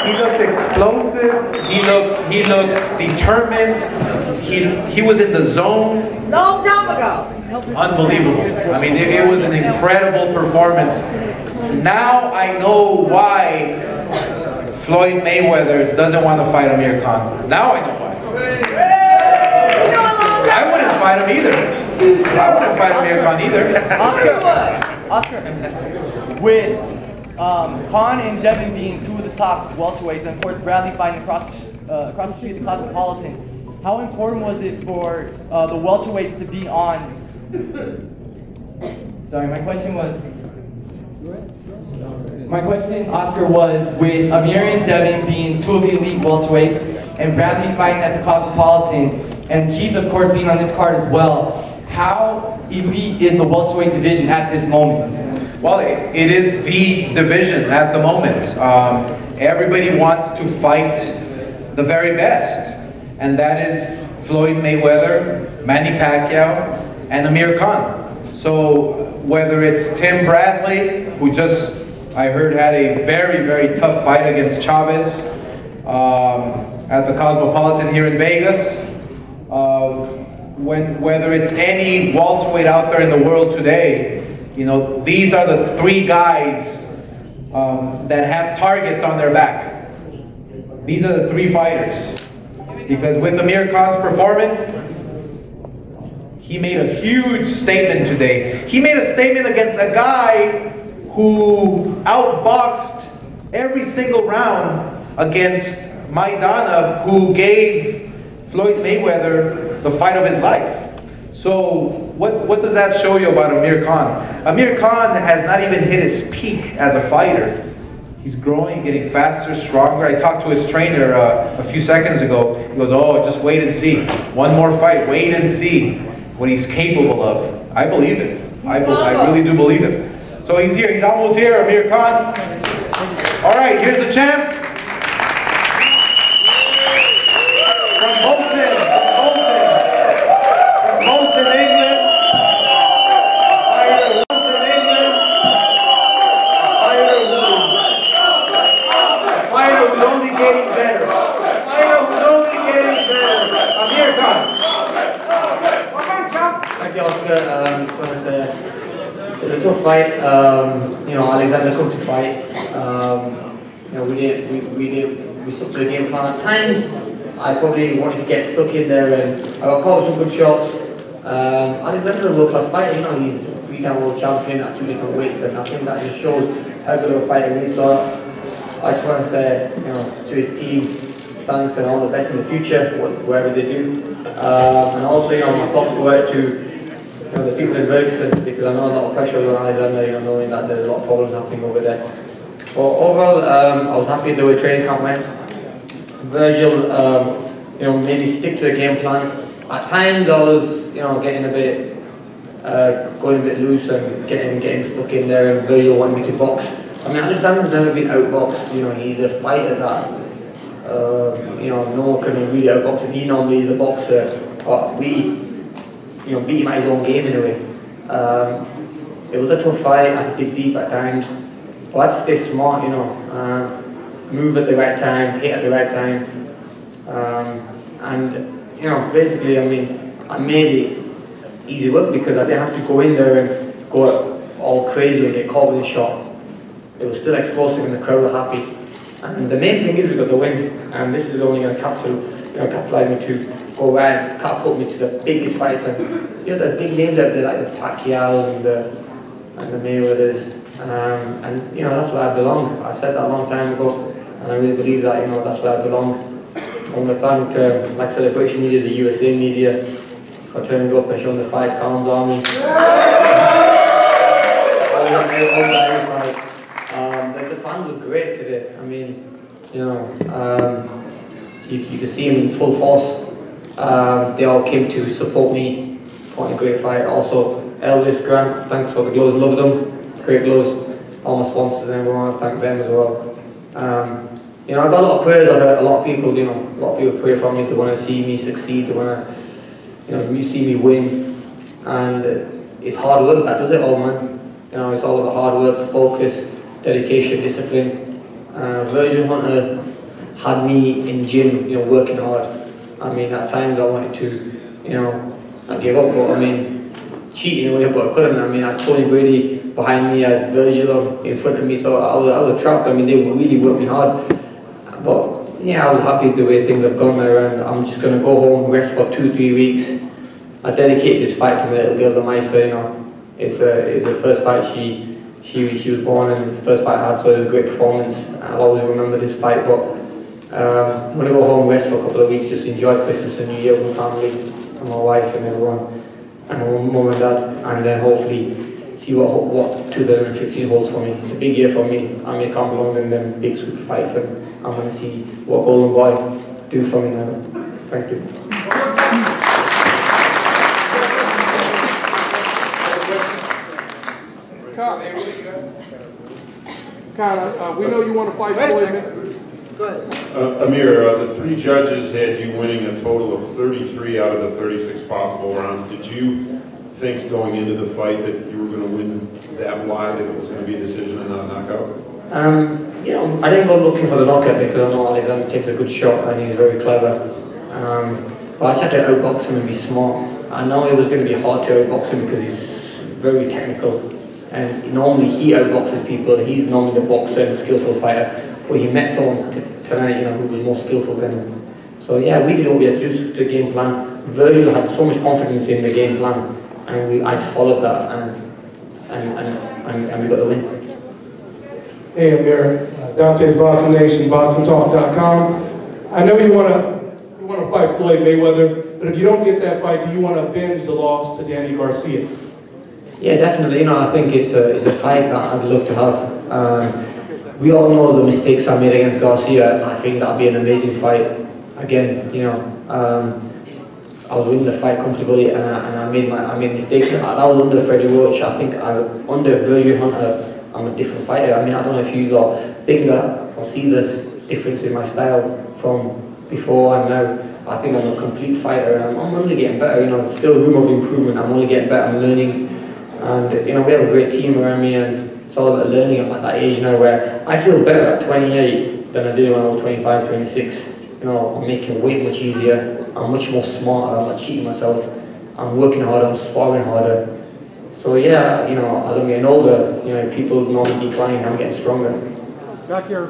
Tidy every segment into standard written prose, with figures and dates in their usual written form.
He looked explosive. He looked determined. He was in the zone. Long time ago. Unbelievable. I mean, it was an incredible performance. Now I know why Floyd Mayweather doesn't want to fight Amir Khan. Now I know why. I wouldn't fight him either. I wouldn't fight Amir Khan either. Oscar, with Khan and Devon being two of the top welterweights, and of course Bradley fighting across the street at the Cosmopolitan, how important was it for the welterweights to be on? Sorry, my question, Oscar, was with Amir and Devon being two of the elite welterweights, and Bradley fighting at the Cosmopolitan, and Keith, of course, being on this card as well. How elite is the welterweight division at this moment? Well, it is the division at the moment. Everybody wants to fight the very best, and that is Floyd Mayweather, Manny Pacquiao, and Amir Khan. So whether it's Tim Bradley, who just, I heard, had a very, very tough fight against Chavez at the Cosmopolitan here in Vegas, whether it's any welterweight out there in the world today, you know, these are the three guys that have targets on their back. These are the three fighters. Because with Amir Khan's performance, he made a huge statement today. He made a statement against a guy who outboxed every single round against Maidana, who gave Floyd Mayweather the fight of his life. So what does that show you about Amir Khan? Amir Khan has not even hit his peak as a fighter. He's growing, getting faster, stronger. I talked to his trainer a few seconds ago. He goes, oh, just wait and see. One more fight, wait and see what he's capable of. I believe it. I really do believe it. So he's here, he's almost here, Amir Khan. All right, here's the champ. From Bolton, England. Fighter who's only getting better. Amir Khan. Thank you, Oscar. Just want to say it's a tough fight. You know, Alexander come to fight. You know, we stuck to the game plan at times. I probably wanted to get stuck in there, and I got caught with some good shots. Alexander's a world-class fighter. You know, he's a three-time world champion at two different weights, and I think that just shows how good of a fighter he is. So I just want to say, you know, to his team, thanks and all the best in the future, wherever they do. And also, you know, my thoughts go out to the people in Ferguson, because I know a lot of pressure on Alexander, you know, knowing that there's a lot of problems happening over there. But overall, I was happy the way training camp went. Virgil, you know, maybe stick to the game plan. At times, I was, you know, getting a bit, going a bit loose and getting stuck in there, and Virgil wanted me to box. I mean, Alexander's never been outboxed. You know, he's a fighter that, you know, no one can really outbox him. He normally is a boxer, but we, you know, beat him at his own game in a way. It was a tough fight. I had to dig deep at times, but I had to stay smart, you know, move at the right time, hit at the right time, and you know, basically, I mean, I made it easy work because I didn't have to go in there and go all crazy and get caught with a shot. It was still explosive and the crowd were happy. And the main thing is we got the win, and this is only going to capitalize me to go around, catapult me to the biggest fights, and you know, the big names out there like the Pacquiao and the Mayweathers, and you know, that's where I belong. I said that a long time ago, and I really believe that, you know, that's where I belong. I want to thank, like I said, the British media, the USA media, for turning up and showing the 5 pounds army. The fans were great today. I mean, you know, you could see them in full force. They all came to support me. What a great fight. Also, Elvis, Grant, thanks for the gloves. Loved them. Great gloves. All my sponsors, and I want to thank them as well. You know, I got a lot of prayers. I've heard a lot of people, you know, a lot of people pray for me. They want to see me succeed. They want to, you know, see me win. And it's hard work that does it all, man. You know, it's all about hard work, focus, dedication, discipline. Virgil Hunter had me in gym, you know, working hard. I mean, at times I wanted to, you know, not give up, but I mean, cheating away, but I couldn't. I mean, I had Tony Brady behind me, I had Virgil in front of me, so I was trapped. I mean, they really worked me hard. But yeah, I was happy the way things have gone there, and I'm just going to go home, rest for 2-3 weeks. I dedicated this fight to my little girl, the Maisa, you know. It was the first fight she was born, and it's the first fight I had, so it was a great performance. I'll always remember this fight, but I'm going to go home, rest for a couple of weeks, just enjoy Christmas and New Year with my family and my wife and everyone, and my mum and dad, and then hopefully see what 2015 holds for me. It's a big year for me. Amir Khan belongs in them big super fights, and I'm going to see what Golden Boy do for me now. Thank you. Khan, we know you want to fight Floyd. Go ahead. Amir, the 3 judges had you winning a total of 33 out of the 36 possible rounds. Did you think going into the fight that you were going to win that wide if it was going to be a decision and not a knockout? You know, I didn't go looking for the knockout because I know Alexander takes a good shot and he's very clever. But I just had to outbox him and be smart. I know it was going to be hard to outbox him because he's very technical. And normally he outboxes people, he's normally the boxer and the skillful fighter. But he met someone tonight, you know, who was more skillful than him. So yeah, we did what we had to do to the game plan. Virgil had so much confidence in the game plan, and I just followed that, and we got the win. Hey Amir, Dante's Boxing Nation, BoxingTalk.com. I know you want to fight Floyd Mayweather, but if you don't get that fight, do you want to avenge the loss to Danny Garcia? Yeah, definitely. You know, I think it's a fight that I'd love to have. We all know the mistakes I made against Garcia. I think that'd be an amazing fight. Again, you know, I was winning the fight comfortably, and I made mistakes. That was under Freddie Roach. I think under Virgil Hunter, I'm a different fighter. I mean, I don't know if you lot think that or see this difference in my style from before and now. I think I'm a complete fighter, and I'm only getting better. You know, there's still room of improvement. I'm only getting better. I'm learning, and you know, we have a great team around me, and it's all about learning. I'm at that age now where I feel better at 28 than I did when I was 25, 26. You know, I'm making it way much easier. I'm much more smarter. I'm not cheating myself. I'm working harder. I'm sparring harder. So yeah, you know, as I'm getting older, you know, people normally decline. I'm getting stronger. Back here.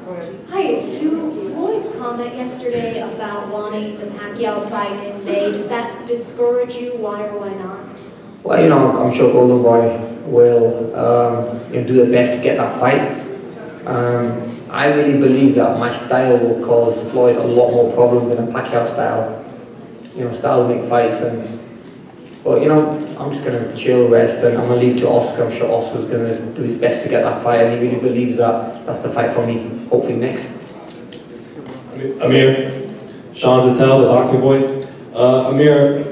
Go ahead. Hi. To Floyd's comment yesterday about wanting the Pacquiao fight in May, does that discourage you? Why or why not? Well, you know, I'm sure Golden Boy will you know, do their best to get that fight. I really believe that my style will cause Floyd a lot more problems than a Pacquiao style. You know, styles make fights, but you know, I'm just going to chill, rest, and I'm going to leave to Oscar. I'm sure Oscar's going to do his best to get that fight, and he really believes that that's the fight for me, hopefully next. Amir, Sean Zattel, the Boxing Voice. Amir,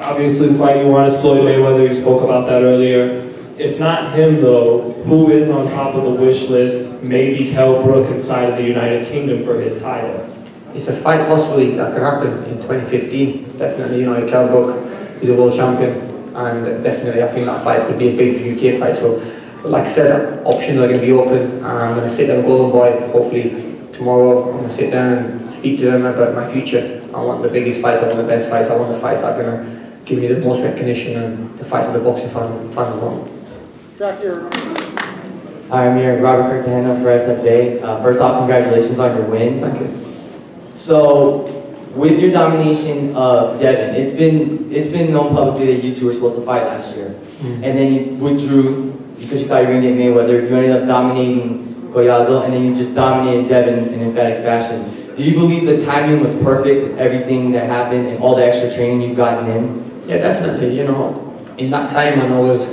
obviously the fight you want is Floyd Mayweather. You spoke about that earlier. If not him, though, who is on top of the wish list? Maybe Kell Brook inside of the United Kingdom for his title. It's a fight possibly that could happen in 2015. Definitely, you know, Kell Brook is a world champion, and definitely I think that fight could be a big UK fight. So, like I said, options are going to be open, and I'm going to sit down with Golden Boy hopefully tomorrow. I'm going to sit down and speak to them about my future. I want the biggest fights, I want the best fights, I want the fights that are going to give me the most recognition and the fights that the boxing fans want. Back here. Hi, I'm here, Robert Cartagena for SFA. First off, congratulations on your win. Thank you. So, with your domination of Devon, it's been known publicly that you two were supposed to fight last year, and then you withdrew because you thought you were going to get Mayweather. You ended up dominating Collazo, and then you just dominated Devon in emphatic fashion. Do you believe the timing was perfect with everything that happened and all the extra training you've gotten in? Yeah, definitely. You know, in that time when I was,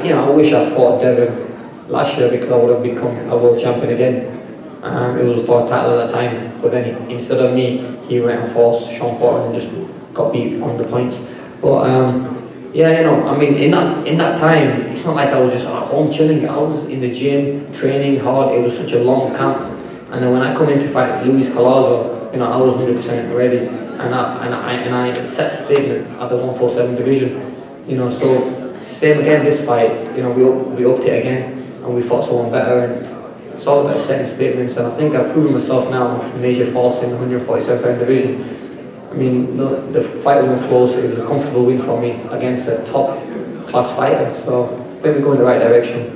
you know, I wish I fought Devon last year because I would have become a world champion again. It was for a title at the time, but then instead of me, he went and fought Sean Porter and just got beat on the points. But yeah, you know, I mean, in that time, it's not like I was just at home chilling. I was in the gym training hard. It was such a long camp, and then when I come in to fight Luis Collazo, you know, I was 100% ready, and I set a statement at the 147 division. You know, so same again this fight, you know, we upped it again and we fought someone better, and it's all about setting statements, and I think I've proven myself now with major force in the 147-pound division. I mean, the fight wasn't close, it was a comfortable win for me against a top class fighter, so I think we're going in the right direction.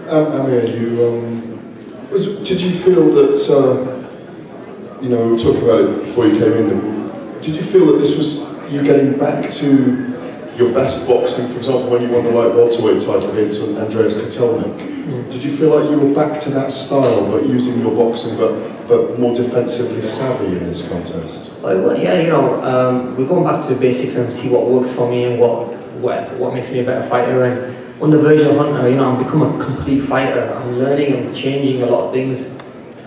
Amir, did you feel that, you know, we were talking about it before you came in, did you feel that this was you getting back to your best boxing, for example, when you won the light welterweight title against Andreas Kotelnik? Did you feel like you were back to that style, but using your boxing, but more defensively savvy in this contest? Well, yeah, you know, we're going back to the basics and see what works for me and what makes me a better fighter. And on the verge of Hunter, you know, I'm becoming a complete fighter. I'm learning and changing a lot of things.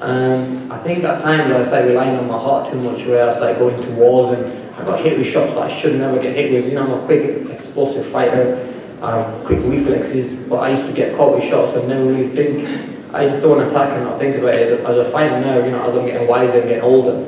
And I think at times I started relying on my heart too much, where I started going to wars and I got hit with shots that I should never get hit with. You know, I'm a quick, explosive fighter. I have quick reflexes, but I used to get caught with shots and never really think. I used to throw an attack and not think about it. As a fighter now, you know, as I'm getting wiser and getting older,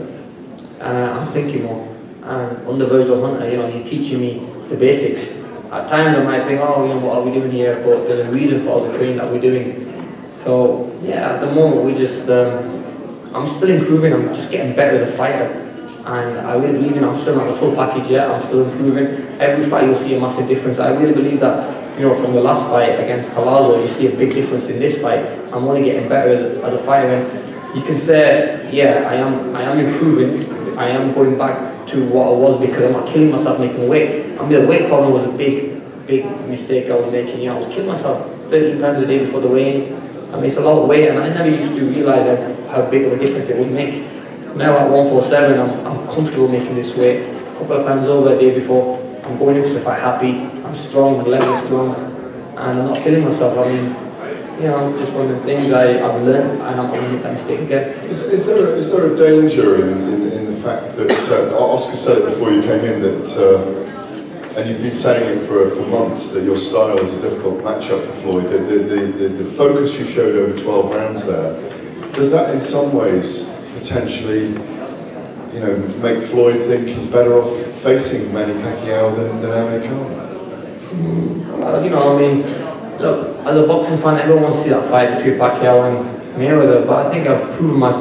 I'm thinking more. And on the verge of Hunter, you know, he's teaching me the basics. At times I might think, oh, you know, what are we doing here? But there's a reason for all the training that we're doing. So yeah, at the moment we just, I'm still improving. I'm just getting better as a fighter. And I really believe, you know, I'm still not the full package yet. I'm still improving. Every fight you'll see a massive difference. I really believe that, you know, from the last fight against Palazzo, you see a big difference in this fight. I'm only getting better as a fighter. And you can say, yeah, I am improving. I am going back to what I was, because I'm not killing myself making weight. I mean, the weight problem was a big mistake I was making. You know, I was killing myself 13 pounds a day before the weigh-in. I mean, it's a lot of weight, and I never used to realise how big of a difference it would make. Now at 147, I'm comfortable making this weight. A couple of pounds over the day before. I'm going into the fight happy. I'm strong, my legs are strong, and I'm not killing myself. I mean, you know, it's just one of the things I've learned, and I'm not going to make that mistake again. Is there a danger in the fact that, Oscar said it before you came in, that, and you've been saying it for months, that your style is a difficult matchup for Floyd, the focus you showed over 12 rounds there, does that in some ways potentially, you know, make Floyd think he's better off facing Manny Pacquiao than Amir Khan? Well, you know, I mean, look, as a boxing fan, everyone wants to see that fight between Pacquiao and Mayweather, but I think I've proven my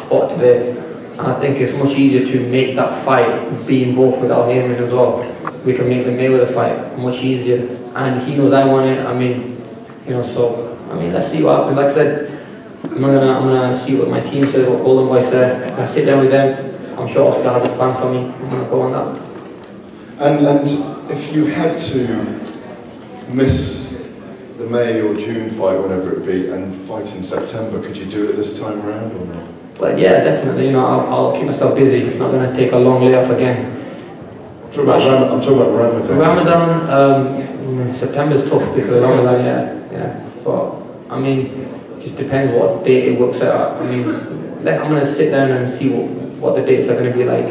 spot today, and I think it's much easier to make that fight being both without him as well. We can make the Mayweather fight much easier, and he knows I want it. I mean, you know, so I mean, let's see what happens. Like I said, I'm gonna see what my team says, what Golden Boy said. I'm gonna sit down with them. I'm sure Oscar has a plan for me. I'm gonna go on that. And if you had to miss the May or June fight, whenever it be, and fight in September, could you do it this time around or not? But yeah, definitely. You know, I'll keep myself busy. I'm not gonna take a long layoff again. I'm talking about Ramadan. Ramadan, September's tough because Ramadan, yeah. But I mean, it just depends what date it works out. I mean, I'm gonna sit down and see what the dates are gonna be like.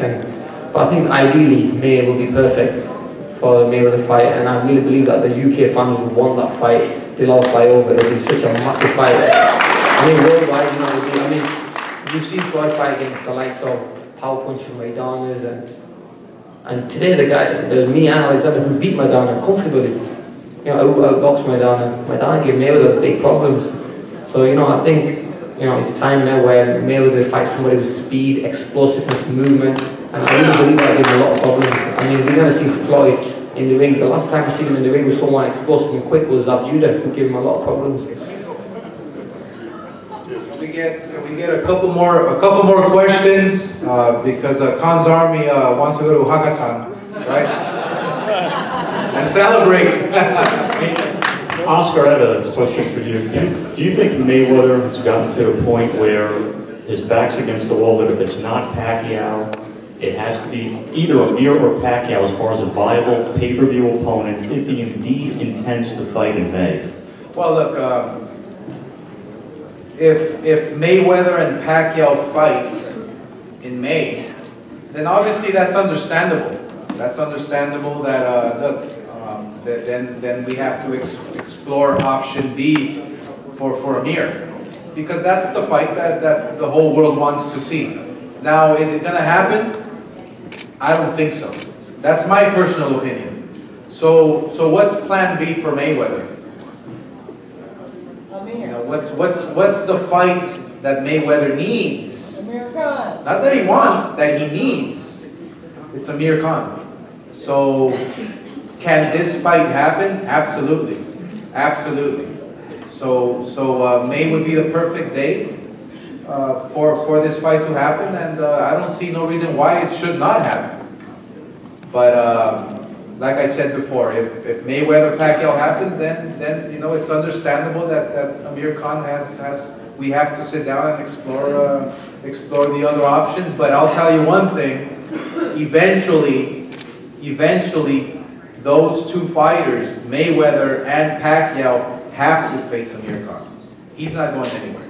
But I think ideally May will be perfect for the Mayweather fight, and I really believe that the UK fans would want that fight. They'll all fly over. It'll be such a massive fight. I mean, worldwide, you know, I mean, you've seen Floyd fight against the likes of power punching Maidanas, and today there's me and Alexander who beat Maidana comfortably. You know, outboxed Maidana. Maidana gave Mayweather big problems. So, you know, I think, you know, it's time now where Mayweather fights somebody with speed, explosiveness, movement, and I really believe that gives him a lot of problems. I mean, we've never seen Floyd in the ring. The last time I seen him in the ring with someone explosive and quick was Abjuda, who gave him a lot of problems. Can we get a couple more questions? Because Khan's army wants to go to Hakkasan, right? And celebrate. Oscar, I have a question for you. Do you think Mayweather has gotten to a point where his back's against the wall, that if it's not Pacquiao, it has to be either Amir or Pacquiao as far as a viable pay-per-view opponent, if he indeed intends to fight in May? Well, look, if Mayweather and Pacquiao fight in May, then obviously that's understandable. That's understandable that, look, then we have to explore option B for Amir, because that's the fight that the whole world wants to see. Now, is it going to happen? I don't think so. That's my personal opinion. So what's plan B for Mayweather? You know, what's the fight that Mayweather needs? Amir Khan. Not that he wants, that he needs. It's Amir Khan. So can this fight happen? Absolutely. Absolutely. So May would be the perfect day for this fight to happen, and I don't see no reason why it should not happen. But like I said before, if Mayweather Pacquiao happens, then you know it's understandable that Amir Khan has we have to sit down and explore the other options. But I'll tell you one thing: eventually, those two fighters, Mayweather and Pacquiao, have to face Amir Khan. He's not going anywhere.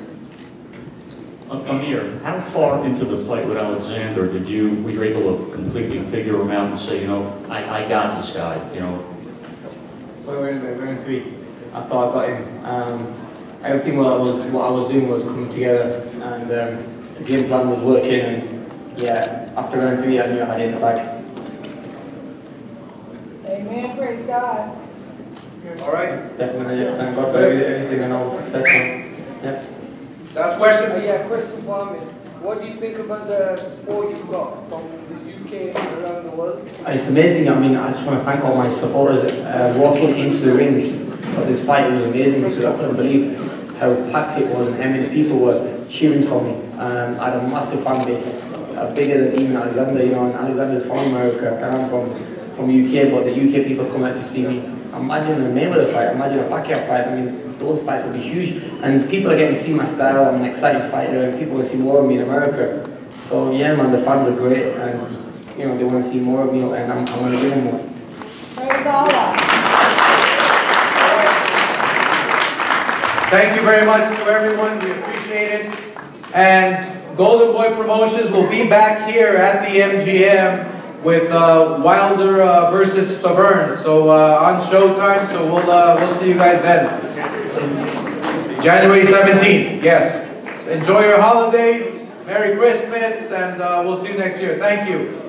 Amir, how far into the fight with Alexander were you able to completely figure him out and say, you know, I got this guy, you know? We're in 3. I thought I got him. Everything what I was doing was coming together, and the game plan was working. And yeah, after round 3, I knew I had it in the bag. Amen. Praise God. All right. Definitely, thank God for everything and all success. Yeah. Last question. Yeah, question for me. What do you think about the support you've got from the UK and around the world? It's amazing. I mean, I just want to thank all my supporters walking into the rings for this fight. It was amazing because I couldn't believe how packed it was and how many people were cheering for me. I had a massive fan base, bigger than even Alexander. You know, and Alexander's from America and I'm from UK, but the UK people come out to see me. Imagine a Mayweather fight, imagine a Pacquiao fight. I mean, those fights would be huge. And people are getting to see my style. I'm an exciting fighter, and people want to see more of me in America. So yeah, man, the fans are great, and you know they want to see more of me, and I'm going to give them more. Thank you very much to everyone. We appreciate it. And Golden Boy Promotions will be back here at the MGM with Wilder versus Stavern. So on Showtime. So we'll see you guys then. January 17th. Yes. Enjoy your holidays. Merry Christmas, and we'll see you next year. Thank you.